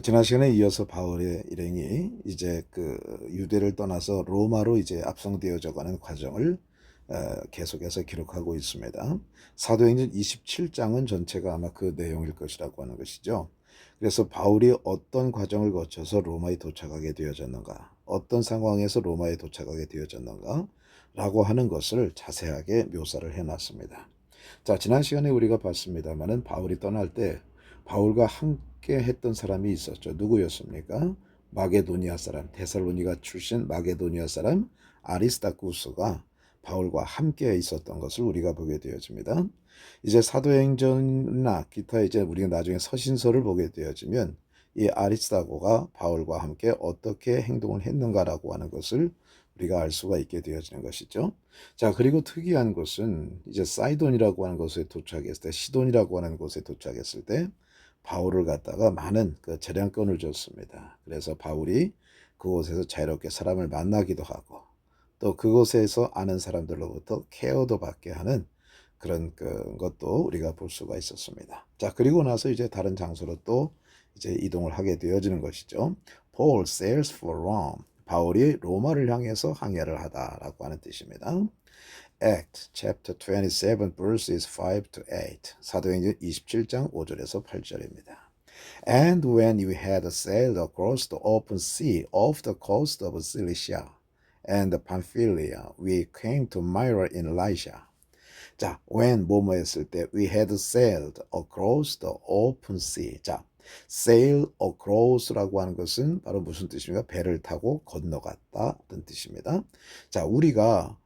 지난 시간에 이어서 바울의 일행이 이제 그 유대를 떠나서 로마로 이제 압송되어져 가는 과정을 계속해서 기록하고 있습니다. 사도행전 27장은 전체가 아마 그 내용일 것이라고 하는 것이죠. 그래서 바울이 어떤 과정을 거쳐서 로마에 도착하게 되어졌는가, 어떤 상황에서 로마에 도착하게 되어졌는가 라고 하는 것을 자세하게 묘사를 해놨습니다. 자, 지난 시간에 우리가 봤습니다마는 바울이 떠날 때 바울과 함께 했던 사람이 있었죠. 누구였습니까? 마게도니아 사람, 데살로니가 출신 마게도니아 사람 아리스다쿠스가 바울과 함께 있었던 것을 우리가 보게 되어집니다. 이제 사도행전이나 기타 이제 우리가 나중에 서신서를 보게 되어지면 이 아리스다고가 바울과 함께 어떻게 행동을 했는가라고 하는 것을 우리가 알 수가 있게 되어지는 것이죠. 자, 그리고 특이한 것은 이제 사이돈이라고 하는 곳에 도착했을 때, 시돈이라고 하는 곳에 도착했을 때 바울을 갖다가 많은 그 재량권을 줬습니다. 그래서 바울이 그곳에서 자유롭게 사람을 만나기도 하고 또 그곳에서 아는 사람들로부터 케어도 받게 하는 그런 것도 우리가 볼 수가 있었습니다. 자, 그리고 나서 이제 다른 장소로 또 이제 이동을 하게 되어지는 것이죠. Paul sails for Rome. 바울이 로마를 향해서 항해를 하다라고 하는 뜻입니다. Act chapter 27 verses 5 to 8. 사도행전 27장 5절에서 8절입니다. And when we had sailed across the open sea off the coast of Cilicia and Pamphylia, we came to Myra in Lycia. 자, when 뭐뭐 했을 때 we had sailed across the open sea. 자, sail across라고 하는 것은 바로 무슨 뜻입니까? 배를 타고 건너갔다 는 뜻입니다. 자, 우리가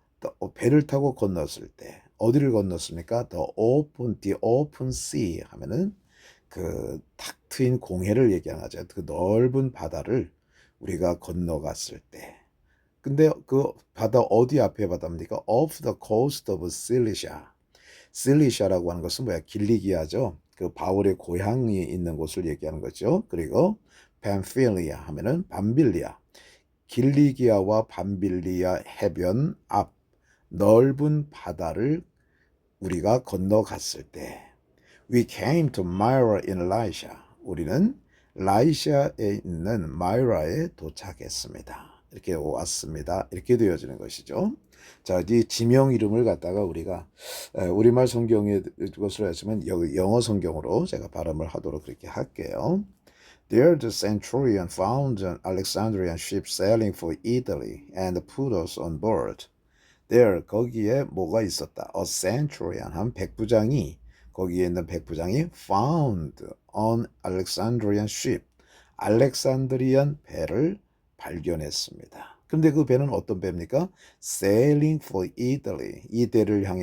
배를 타고 건넜을 때 어디를 건넜습니까? the open sea 하면은 그 탁 트인 공해를 얘기하는 거죠. 그 넓은 바다를 우리가 건너갔을 때. 근데 그 바다 어디 앞에 바다입니까? Off the coast of Cilicia. 실리시아라고 하는 것은 뭐야? 길리기아죠. 그 바울의 고향이 있는 곳을 얘기하는 거죠. 그리고 팜필리아 하면은 밤빌리아. 길리기아와 밤빌리아 해변 앞 넓은 바다를 우리가 건너갔을 때 We came to Myra in Lycia. 우리는 라이시아에 있는 마이라에 도착했습니다. 이렇게 왔습니다. 이렇게 되어지는 것이죠. 자, 이 지명 이름을 갖다가 우리가 우리말 성경의 것으로 했으면 영어 성경으로 제가 발음을 하도록 그렇게 할게요. There the centurion found an Alexandrian ship sailing for Italy and put us on board. There 거기에 뭐가 있었다. A centurion 한 백부장이 거기에 있는 백부장이 found an Alexandrian ship 알렉산드리안 배를 발견했습니다. 그런데 그 배는 어떤 배입니까? Sailing for Italy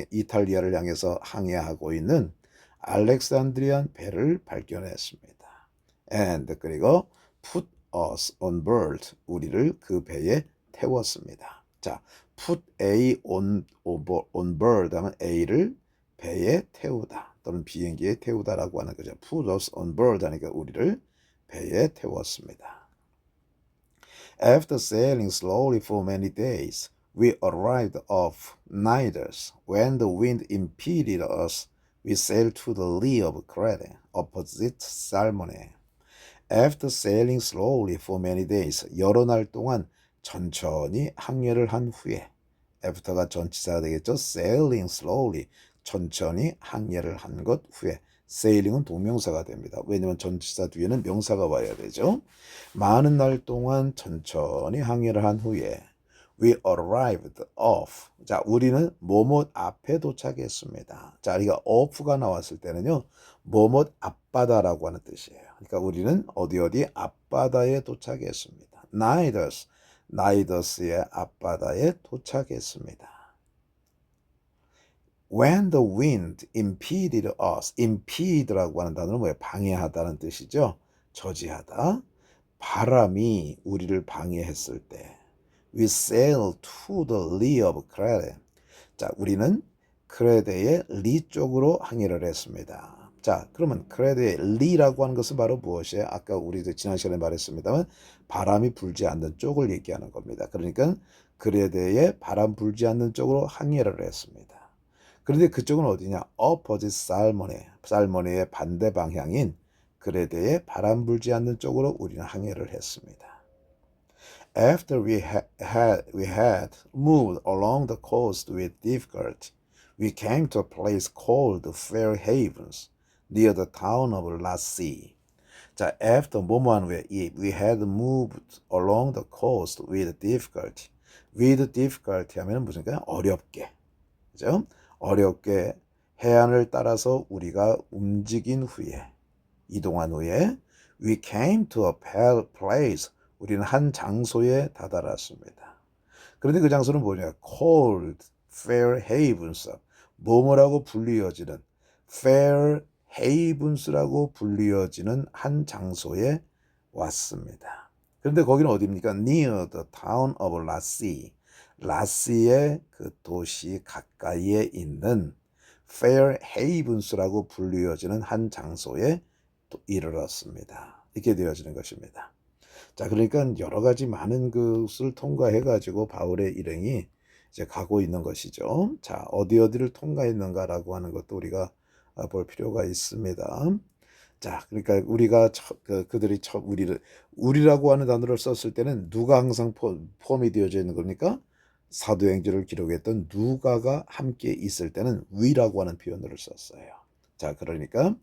이탈리아를 향해서 항해하고 있는 알렉산드리안 배를 발견했습니다. And 그리고 put us on board 우리를 그 배에 태웠습니다. 자, put A on board 하면 A를 배에 태우다 또는 비행기에 태우다라고 하는 거죠. Put us on board 하니까 우리를 배에 태웠습니다. After sailing slowly for many days, we arrived off Cnidus. When the wind impeded us, we sailed to the lee of Crete, opposite Salmone. After sailing slowly for many days, 여러 날 동안 천천히 항해를 한 후에 after가 전치사가 되겠죠. sailing slowly, 천천히 항해를 한 것 후에 sailing은 동명사가 됩니다. 왜냐하면 전치사 뒤에는 명사가 와야 되죠. 많은 날 동안 천천히 항해를 한 후에 We arrived off. 자, 우리는 뭐뭇 앞에 도착했습니다. 자, 우리가 off가 나왔을 때는요, 뭐뭇 앞바다라고 하는 뜻이에요. 그러니까 우리는 어디 앞바다에 도착했습니다. 나이더스의 앞바다에 도착했습니다. When the wind impeded us, impede라고 하는 단어는 뭐예요? 방해하다는 뜻이죠. 저지하다. 바람이 우리를 방해했을 때 We sailed to the lee of Crete. 자, 우리는 크레데의 리 쪽으로 항해를 했습니다. 자, 그러면 크레데의 리라고 하는 것은 바로 무엇이에요? 아까 우리도 지난 시간에 말했습니다만 바람이 불지 않는 쪽을 얘기하는 겁니다. 그러니까 크레데의 바람 불지 않는 쪽으로 항해를 했습니다. 그런데 그쪽은 어디냐? opposite 살모네의 반대 방향인 그레데에 바람 불지 않는 쪽으로 우리는 항해를 했습니다. After we had moved along the coast with difficulty, we came to a place called Fair Havens, near the town of Lassie. 자, after 뭐뭐한 후에 we had moved along the coast with difficulty. with difficulty 하면 무슨가요? 어렵게. 그죠? 어렵게 해안을 따라서 우리가 움직인 후에, 이동한 후에 we came to a place. 우리는 한 장소에 다다랐습니다. 그런데 그 장소는 뭐냐? called Fair Havens. 뭐뭐라고 불리어지는 Fair Havens라고 불리어지는 한 장소에 왔습니다. 그런데 거기는 어디입니까? Near the town of Lassie. 라시의 그 도시 가까이에 있는 Fair Havens라고 불리어지는 한 장소에 이르렀습니다. 이렇게 되어지는 것입니다. 자, 그러니까 여러 가지 많은 것을 통과해 가지고 바울의 일행이 이제 가고 있는 것이죠. 자, 어디를 통과했는가라고 하는 것도 우리가 볼 필요가 있습니다. 자, 그러니까 우리가 그들이 우리라고 하는 단어를 썼을 때는 누가 항상 포함이 되어져 있는 겁니까? 사도행전을 기록했던 누가가 함께 있을 때는 위라고 하는 표현을 썼어요. 자, 그러니까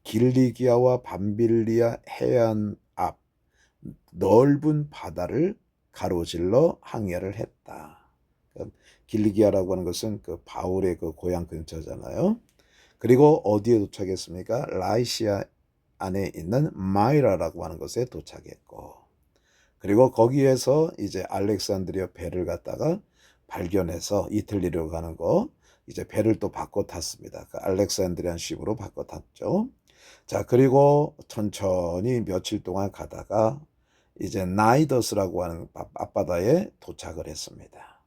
길리기아와 밤빌리아 해안 앞 넓은 바다를 가로질러 항해를 했다. 길리기아라고 하는 것은 그 바울의 그 고향 근처잖아요. 그리고 어디에 도착했습니까? 라이시아 안에 있는 마이라라고 하는 곳에 도착했고, 그리고 거기에서 이제 알렉산드리아 배를 갖다가 발견해서 이틀리로 가는 거, 이제 배를 또 바꿔 탔습니다. 그 알렉산드리안 쉽으로 바꿔 탔죠. 자, 그리고 천천히 며칠 동안 가다가 이제 나이더스라고 하는 앞바다에 도착을 했습니다.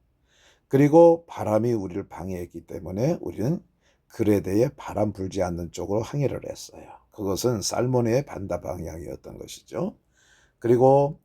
그리고 바람이 우리를 방해했기 때문에 우리는 그레데에 바람 불지 않는 쪽으로 항해를 했어요. 그것은 살모네의 반대 방향이었던 것이죠. 그리고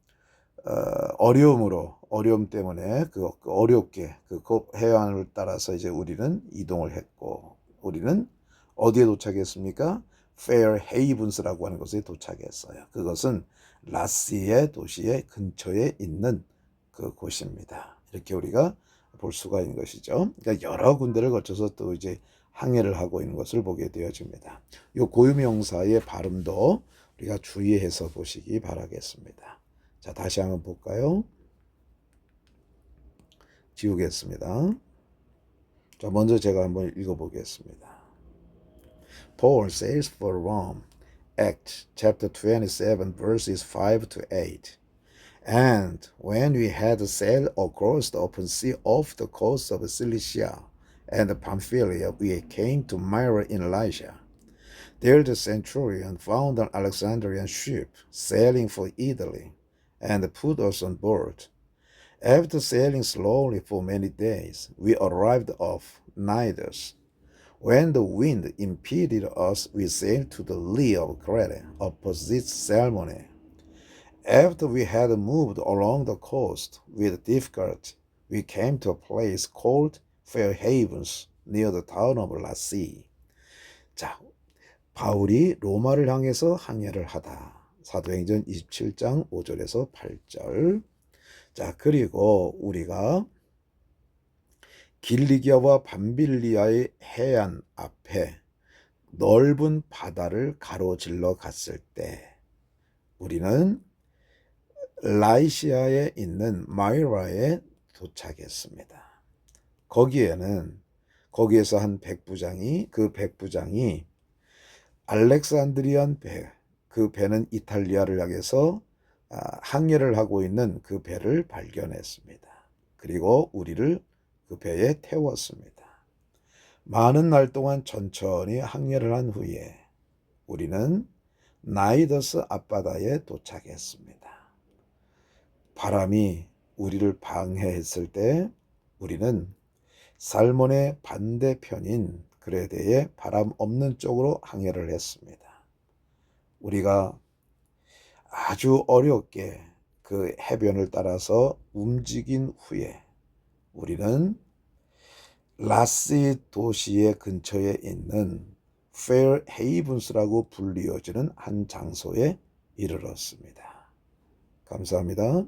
어려움 때문에 어렵게 그 해안을 따라서 이제 우리는 이동을 했고, 우리는 어디에 도착했습니까? Fair Havens라고 하는 곳에 도착했어요. 그것은 라시의 도시의 근처에 있는 그 곳입니다. 이렇게 우리가 볼 수가 있는 것이죠. 그러니까 여러 군데를 거쳐서 또 이제 항해를 하고 있는 것을 보게 되어집니다. 이 고유명사의 발음도 우리가 주의해서 보시기 바라겠습니다. 자, 다시 한번 볼까요? 지우겠습니다. 자, 먼저 제가 한번 읽어보겠습니다. Paul sails for Rome, Acts chapter 27, verses 5 to 8. And when we had sailed across the open sea off the coast of Cilicia and Pamphylia, we came to Myra in Lycia. There the centurion found an Alexandrian ship sailing for Italy, and put us on board. After sailing slowly for many days, we arrived off Cnidus. When the wind impeded us, we sailed to the lee of Crete, opposite Salmone. After we had moved along the coast with difficulty, we came to a place called Fair Havens, near the town of Lassie. 자, 바울이 로마를 향해서 항해를 하다. 사도행전 27장 5절에서 8절. 자, 그리고 우리가 길리기아와 밤빌리아의 해안 앞에 넓은 바다를 가로질러 갔을 때 우리는 라이시아에 있는 마이라에 도착했습니다. 거기에서 한 백부장이, 그 백부장이 알렉산드리안 배, 그 배는 이탈리아를 향해서 항해를 하고 있는 그 배를 발견했습니다. 그리고 우리를 그 배에 태웠습니다. 많은 날 동안 천천히 항해를 한 후에 우리는 나이더스 앞바다에 도착했습니다. 바람이 우리를 방해했을 때 우리는 살몬의 반대편인 그레데의 바람 없는 쪽으로 항해를 했습니다. 우리가 아주 어렵게 그 해변을 따라서 움직인 후에 우리는 라시 도시의 근처에 있는 Fair Havens라고 불리워지는 한 장소에 이르렀습니다. 감사합니다.